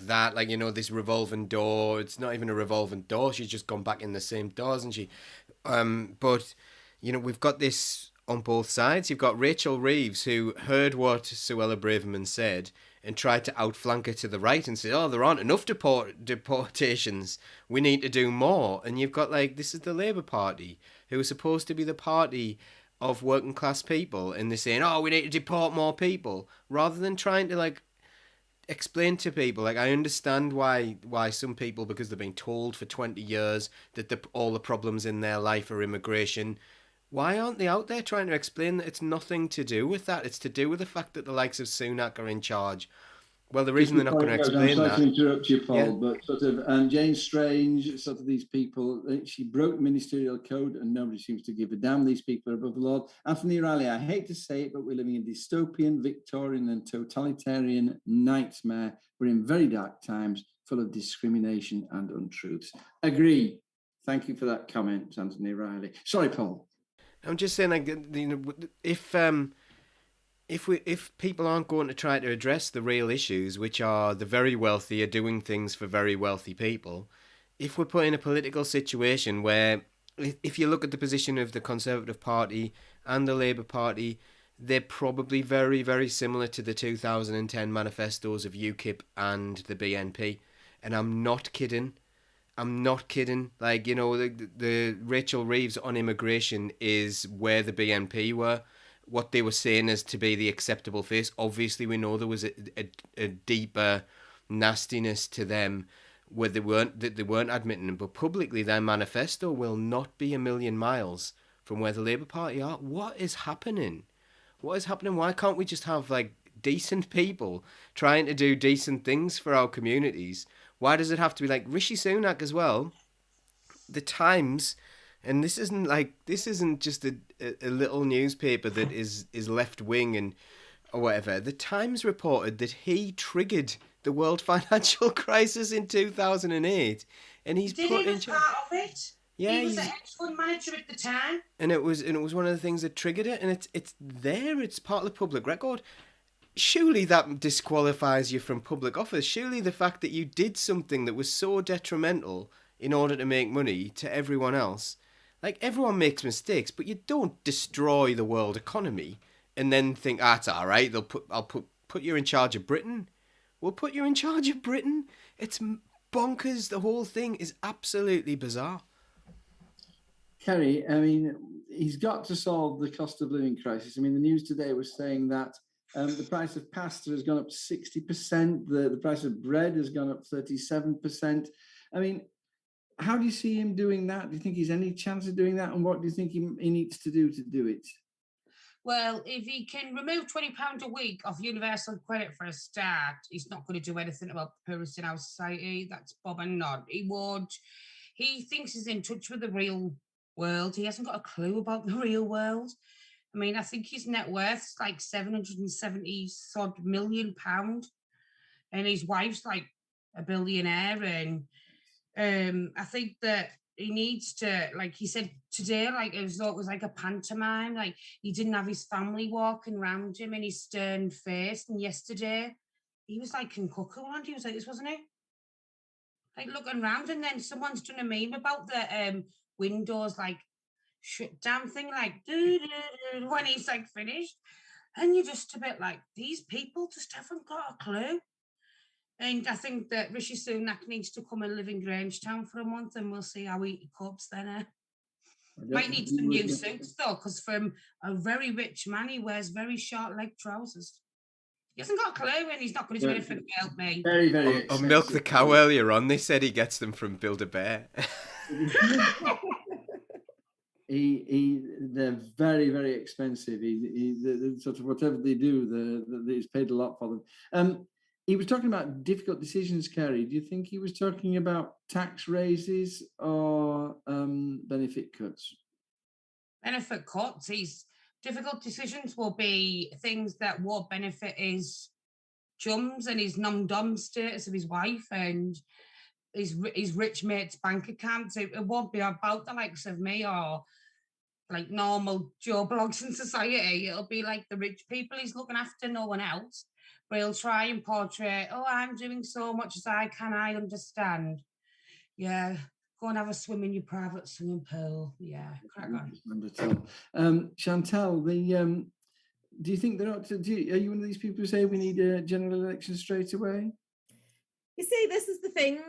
F: that, this revolving door, it's not even a revolving door. She's just gone back in the same door, hasn't she? But we've got this on both sides. You've got Rachel Reeves, who heard what Suella Braverman said and tried to outflank her to the right and say, oh, there aren't enough deportations. We need to do more. And you've got, this is the Labour Party, who is supposed to be the party of working class people, and they're saying, oh, we need to deport more people, rather than trying to, explain to people. I understand why some people, because they've been told for 20 years that all the problems in their life are immigration. Why aren't they out there trying to explain that it's nothing to do with that? It's to do with the fact that the likes of Sunak are in charge. Well, the reason they're not going to explain that...
D: I'm sorry to interrupt you, Paul, but Jane Strange, these people, she broke the ministerial code and nobody seems to give a damn. These people are above the law. Anthony Riley, I hate to say it, but we're living in dystopian, Victorian and totalitarian nightmare. We're in very dark times, full of discrimination and untruths. Agree. Thank you for that comment, Anthony Riley. Sorry, Paul.
F: I'm just saying, if people aren't going to try to address the real issues, which are the very wealthy are doing things for very wealthy people, if we're put in a political situation where, if you look at the position of the Conservative Party and the Labour Party, they're probably very, very similar to the 2010 manifestos of UKIP and the BNP. And I'm not kidding. The Rachel Reeves on immigration is where the BNP were. What they were saying as to be the acceptable face. Obviously, we know there was a deeper nastiness to them where they weren't admitting them. But publicly, their manifesto will not be a million miles from where the Labour Party are. What is happening? Why can't we just have decent people trying to do decent things for our communities? Why does it have to be Rishi Sunak as well? The Times, and this isn't just a little newspaper that is left wing and or whatever, the Times reported that he triggered the world financial crisis in 2008, and he's
E: Did
F: put
E: he
F: in
E: was
F: charge.
E: part of it?
F: Yeah,
E: He was a hedge fund manager at the time.
F: and it was one of the things that triggered it, and it's there. It's part of the public record. Surely that disqualifies you from public office. Surely the fact that you did something that was so detrimental in order to make money to everyone else. Like, everyone makes mistakes, but you don't destroy the world economy and then think, it's all right. I'll put you in charge of Britain. We'll put you in charge of Britain. It's bonkers. The whole thing is absolutely bizarre.
D: Kerry, I mean, he's got to solve the cost of living crisis. I mean, the news today was saying that the price of pasta has gone up 60%. The price of bread has gone up 37%. I mean, how do you see him doing that? Do you think he's any chance of doing that? And what do you think he needs to do it?
E: Well, if he can remove £20 a week off universal credit for a start, he's not going to do anything about the poorest in our society. That's Bob and Nod. He thinks he's in touch with the real world. He hasn't got a clue about the real world. I mean, I think his net worth's like 770 odd million pound, and his wife's like a billionaire. And I think that he needs to, like he said today, like it was like a pantomime. Like, he didn't have his family walking around him in his stern face. And yesterday, he was like in cuckoo land. He was like this, wasn't he? Like looking around, and then someone's done a meme about the windows like shut down thing, like when he's like finished, and you're just a bit like, these people just haven't got a clue. And I think that Rishi Sunak needs to come and live in Grangetown for a month, and we'll see how he copes then. Might need some new suits though, because from a very rich man, he wears very short leg trousers. He hasn't got a clue, and he's not going to do anything to help me.
D: Very, very.
F: On Milk the Cow earlier on, they said he gets them from Build-A-Bear.
D: They're very, very expensive. The sort of whatever they do, he's paid a lot for them. He was talking about difficult decisions, Kerry. Do you think he was talking about tax raises or benefit cuts?
E: Benefit cuts. His difficult decisions will be things that will benefit his chums and his nom-dom status of his wife and his rich mate's bank accounts. It won't be about the likes of me or like normal Joe Blogs in society. It'll be like the rich people he's looking after, no one else. But he'll try and portray, I'm doing so much as I can, I understand. Yeah, go and have a swim in your private swimming pool. Yeah, crack on.
D: Chantal, do you think are you one of these people who say we need a general election straight away?
G: You see, this is the thing.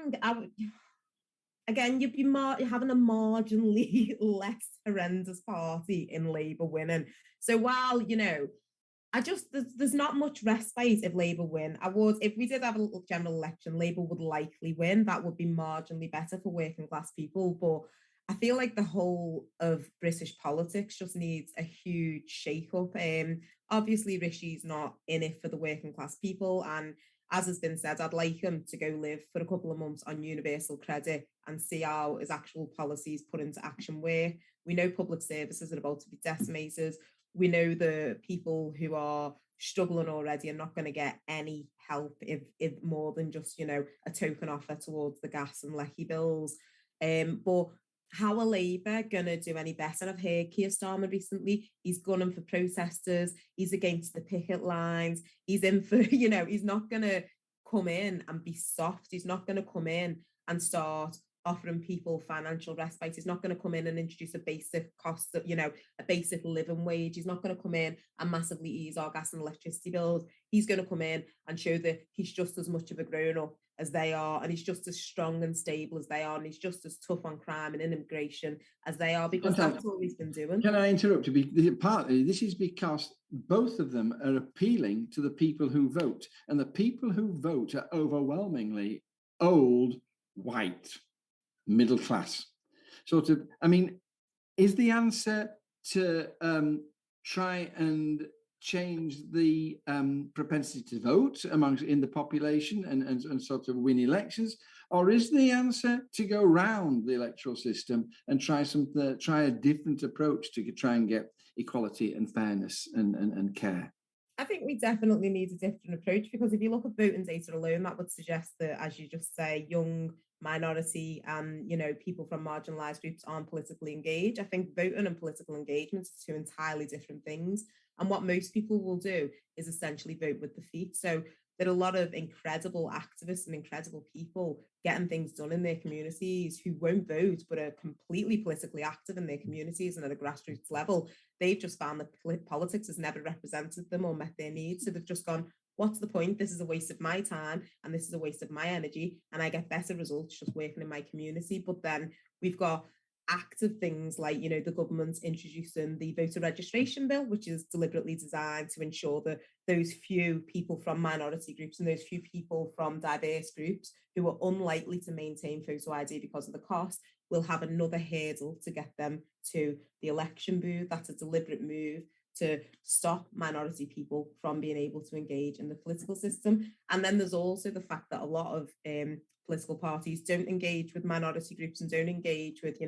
G: Again, you'd be having a marginally less horrendous party in Labour winning. So while, there's not much respite if Labour win. If we did have a little general election, Labour would likely win. That would be marginally better for working class people. But I feel like the whole of British politics just needs a huge shake-up. Obviously, Rishi's not in it for the working class people. And as has been said, I'd like him to go live for a couple of months on universal credit and see how his actual policies put into action work. We know public services are about to be decimated. We know the people who are struggling already are not going to get any help if more than just, a token offer towards the gas and lecky bills. But how are Labour going to do any better? And I've heard Keir Starmer recently, he's gunning for protesters, he's against the picket lines, he's in for, he's not going to come in and be soft. He's not going to come in and start offering people financial respite. He's not going to come in and introduce a basic cost of, a basic living wage. He's not going to come in and massively ease our gas and electricity bills. He's going to come in and show that he's just as much of a grown-up as they are, and he's just as strong and stable as they are, and he's just as tough on crime and immigration as they are, because that's all he's been doing.
D: Can I interrupt you? Partly, this is because both of them are appealing to the people who vote, and the people who vote are overwhelmingly old, white, middle class. Is the answer to try and change the propensity to vote in the population and sort of win elections, or is the answer to go round the electoral system and try a different approach to try and get equality and fairness and care?
G: I think we definitely need a different approach, because if you look at voting data alone, that would suggest that, as you just say, young, minority and people from marginalized groups aren't politically engaged. I think voting and political engagement are two entirely different things. And what most people will do is essentially vote with the feet. So there are a lot of incredible activists and incredible people getting things done in their communities who won't vote but are completely politically active in their communities and at a grassroots level. They've just found that politics has never represented them or met their needs. So they've just gone, what's the point? This is a waste of my time and this is a waste of my energy. And I get better results just working in my community. But then we've got active things like, the government's introducing the voter registration bill, which is deliberately designed to ensure that those few people from minority groups and those few people from diverse groups who are unlikely to maintain photo ID because of the cost will have another hurdle to get them to the election booth. That's a deliberate move to stop minority people from being able to engage in the political system. And then there's also the fact that a lot of political parties don't engage with minority groups and don't engage with,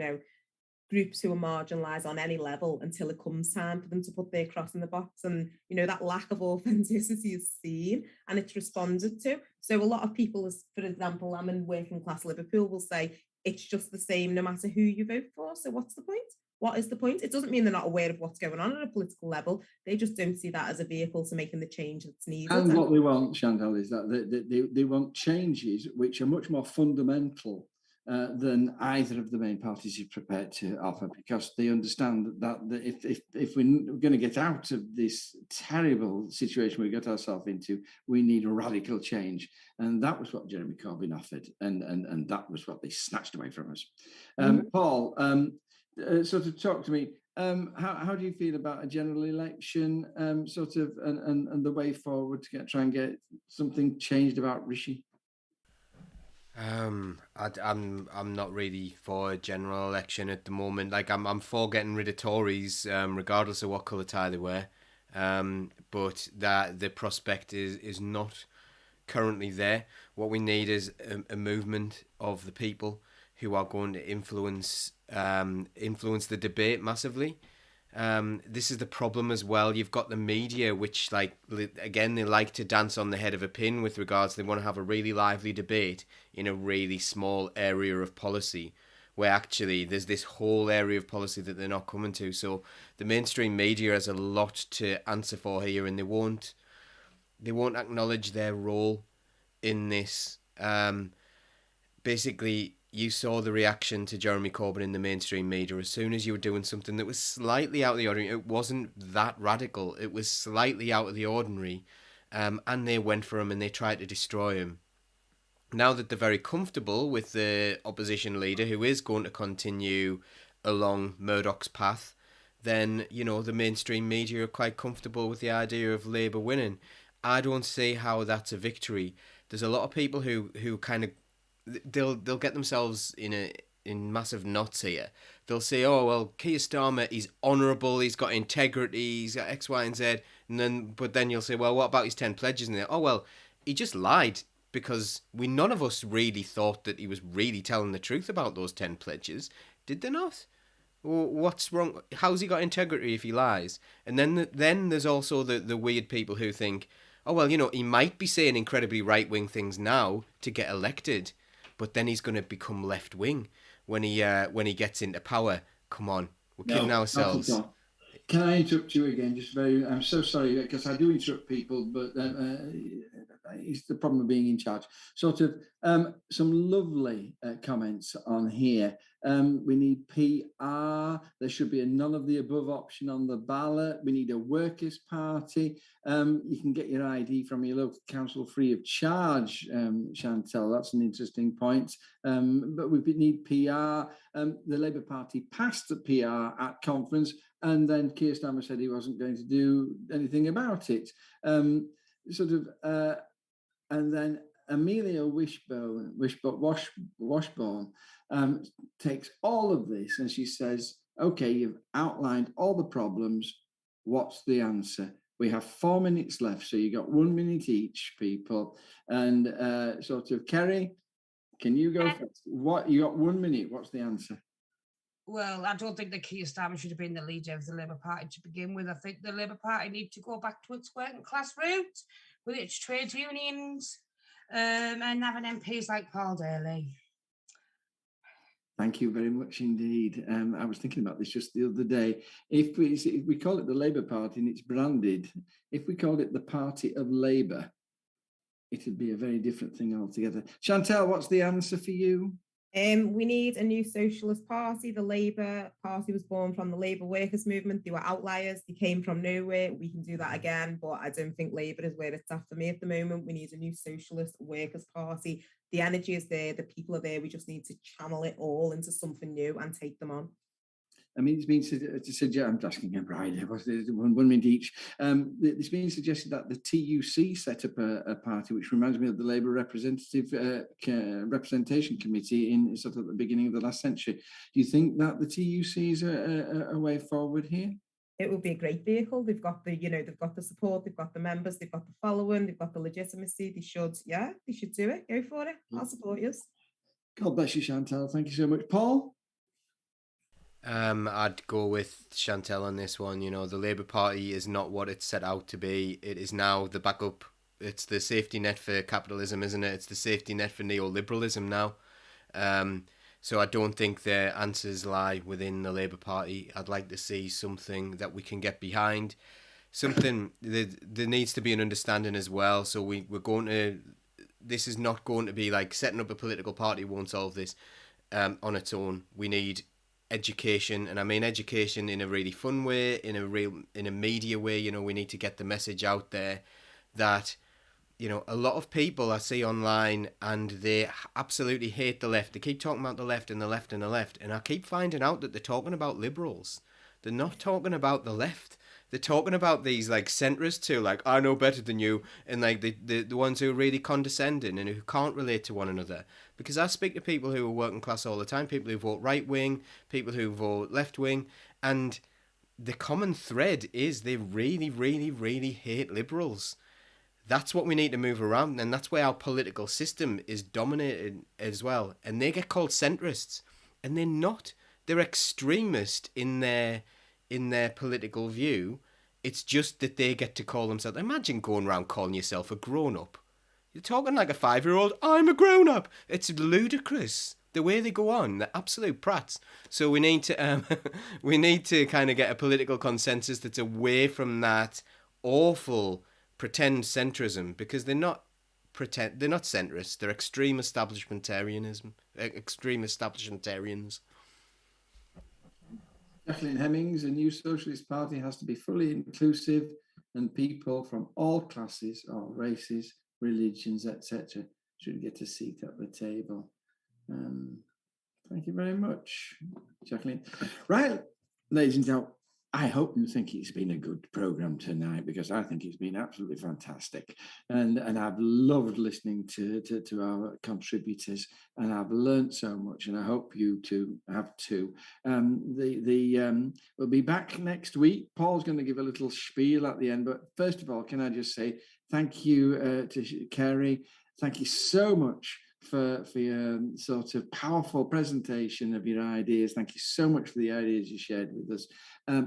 G: groups who are marginalised on any level until it comes time for them to put their cross in the box. And, that lack of authenticity is seen and it's responded to. So a lot of people, for example, I'm in working class Liverpool, will say, it's just the same no matter who you vote for. So what's the point? What is the point? It doesn't mean they're not aware of what's going on at a political level. They just don't see that as a vehicle to making the change that's needed.
D: And what they want, Chantal, is that they want changes which are much more fundamental than either of the main parties is prepared to offer, because they understand that if we're going to get out of this terrible situation we got ourselves into, we need a radical change. And that was what Jeremy Corbyn offered, and that was what they snatched away from us. Paul, sort of talk to me. How do you feel about a general election, and the way forward to try and get something changed about Rishi?
F: I'm not really for a general election at the moment. Like I'm for getting rid of Tories, regardless of what colour tie they wear. But that the prospect is not currently there. What we need is a movement of the people who are going to influence the debate massively. This is the problem as well. You've got the media, which, like, again, they like to dance on the head of a pin with regards. They want to have a really lively debate in a really small area of policy, where actually there's this whole area of policy that they're not coming to. So the mainstream media has a lot to answer for here, and they won't acknowledge their role in this. Basically, you saw the reaction to Jeremy Corbyn in the mainstream media. As soon as you were doing something that was slightly out of the ordinary, it wasn't that radical, it was slightly out of the ordinary, and they went for him and they tried to destroy him. Now that they're very comfortable with the opposition leader, who is going to continue along Murdoch's path, then, the mainstream media are quite comfortable with the idea of Labour winning. I don't see how that's a victory. There's a lot of people who kind of, they'll get themselves in massive knots here. They'll say, oh, well, Keir Starmer is honourable, he's got integrity, he's got X, Y, and Z, but then you'll say, well, what about his 10 pledges? And oh, well, he just lied, because none of us really thought that he was really telling the truth about those 10 pledges. Did they not? Well, what's wrong? How's he got integrity if he lies? And then there's also the weird people who think, oh, well, he might be saying incredibly right-wing things now to get elected, but then he's going to become left-wing when he gets into power. Come on, we're kidding ourselves.
D: Can I interrupt you again? I'm so sorry, because I do interrupt people, but it's the problem of being in charge. Some lovely comments on here. We need PR. There should be a none of the above option on the ballot. We need a workers' party. You can get your ID from your local council free of charge, Chantal. That's an interesting point. But we need PR. The Labour Party passed the PR at conference, and then Keir Starmer said he wasn't going to do anything about it. And then Amelia Washburn takes all of this and she says, okay, you've outlined all the problems. What's the answer? We have 4 minutes left, so you got 1 minute each, people. And Kerry, can you go first? What, you got 1 minute? What's the answer?
E: Well, I don't think the Keir Starmer should have been the leader of the Labour Party to begin with. I think the Labour Party need to go back to its working class roots with its trade unions and having MPs like Paul Daly.
D: Thank you very much indeed. I was thinking about this just the other day. If we call it the Labour Party and it's branded, if we called it the Party of Labour, it'd be a very different thing altogether. Chantal, what's the answer for you?
G: We need a new socialist party. The Labour Party was born from the Labour workers movement. They were outliers. They came from nowhere. We can do that again, but I don't think Labour is where it's after me at the moment. We need a new socialist workers party. The energy is there. The people are there. We just need to channel it all into something new and take them on.
D: I mean, it's been suggested, I'm asking him, right, one minute each. It's been suggested that the TUC set up a party, which reminds me of the Labour Representation Committee in sort of the beginning of the last century. Do you think that the TUC is a way forward here?
G: It would be a great vehicle. They've got they've got the support, they've got the members, they've got the following, they've got the legitimacy. They should do it. Go for it. I'll support you.
D: God bless you, Chantal. Thank you so much. Paul?
F: I'd go with Chantal on this one. You know, the Labour Party is not what it's set out to be. It is now the backup. It's the safety net for capitalism, isn't it? It's the safety net for neoliberalism now. So I don't think the answers lie within the Labour Party. I'd like to see something that we can get behind. Something there needs to be an understanding as well. So we're going to. This is not going to be like setting up a political party won't solve this on its own. We need education, and I mean education in a really fun way, in a media way. You know, we need to get the message out there that, you know, a lot of people I see online and they absolutely hate the left. They keep talking about the left and the left and the left, and I keep finding out that they're talking about liberals. They're not talking about the left. They're talking about these like centrists who like, I know better than you, and like the ones who are really condescending and who can't relate to one another. Because I speak to people who are working class all the time, people who vote right wing, people who vote left wing, and the common thread is they really, really, really hate liberals. That's what we need to move around, and that's where our political system is dominated as well. And they get called centrists, and they're not. They're extremist in their political view. It's just that they get to call themselves. Imagine going around calling yourself a grown-up. You're talking like a 5-year-old. I'm a grown-up. It's ludicrous the way they go on. They're absolute prats. So we need to kind of get a political consensus that's away from that awful pretend centrism, because they're not centrists. They're extreme establishmentarians.
D: Kathleen Hemmings, a new socialist party has to be fully inclusive, and people from all classes, all races, religions, etc., should get a seat at the table. Thank you very much, Jacqueline. Right, ladies and gentlemen, I hope you think it's been a good program tonight, because I think it's been absolutely fantastic, and I've loved listening to our contributors, and I've learned so much, and I hope you two have too. We'll be back next week. Paul's going to give a little spiel at the end, but first of all, can I just say thank you to Kerry. Thank you so much for your sort of powerful presentation of your ideas. Thank you so much for the ideas you shared with us.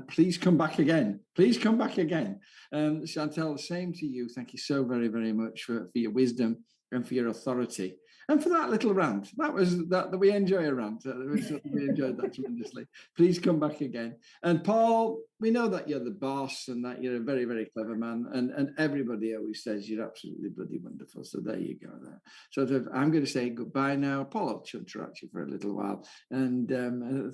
D: Please come back again. Please come back again. Chantal, the same to you. Thank you so very, very much for your wisdom and for your authority. And for that little rant. That we enjoy a rant. We enjoyed that tremendously. Please come back again. And Paul, we know that you're the boss and that you're a very, very clever man. And everybody always says you're absolutely bloody wonderful. So there you go. There. So I'm going to say goodbye now. Paul, I'll interact you for a little while. And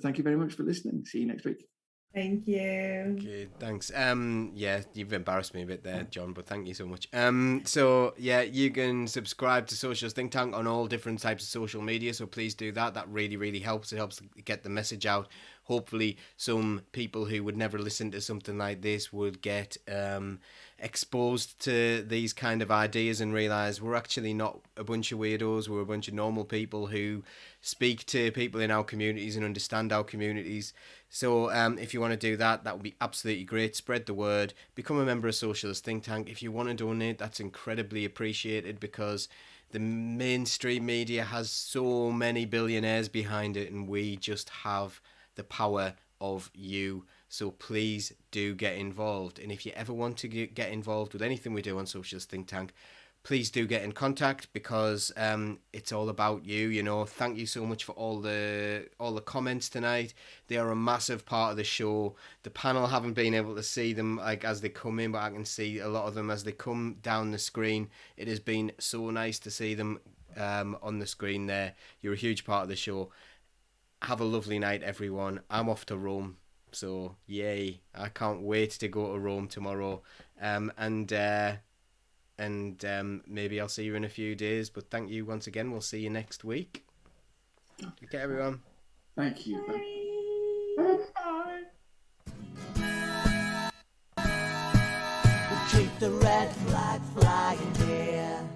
D: thank you very much for listening. See you next week.
G: Thank you.
F: Okay, thanks. Yeah, you've embarrassed me a bit there, John, but thank you so much. So yeah, you can subscribe to Socialist Think Tank on all different types of social media, so please do that. That really, really helps. It helps get the message out. Hopefully some people who would never listen to something like this would get exposed to these kind of ideas and realise we're actually not a bunch of weirdos. We're a bunch of normal people who speak to people in our communities and understand our communities. So if you want to do that, that would be absolutely great. Spread the word. Become a member of Socialist Think Tank. If you want to donate, that's incredibly appreciated, because the mainstream media has so many billionaires behind it, and we just have the power of you. So please do get involved. And if you ever want to get involved with anything we do on Socialist Think Tank, please do get in contact, because it's all about you. You know, thank you so much for all the comments tonight. They are a massive part of the show. The panel, haven't been able to see them like as they come in, but I can see a lot of them as they come down the screen. It has been so nice to see them on the screen there. You're a huge part of the show. Have a lovely night, everyone. I'm off to Rome, so yay! I can't wait to go to Rome tomorrow. And maybe I'll see you in a few days. But thank you once again. We'll see you next week. Okay, everyone.
D: Thank you.
C: We keep the red flag flying here.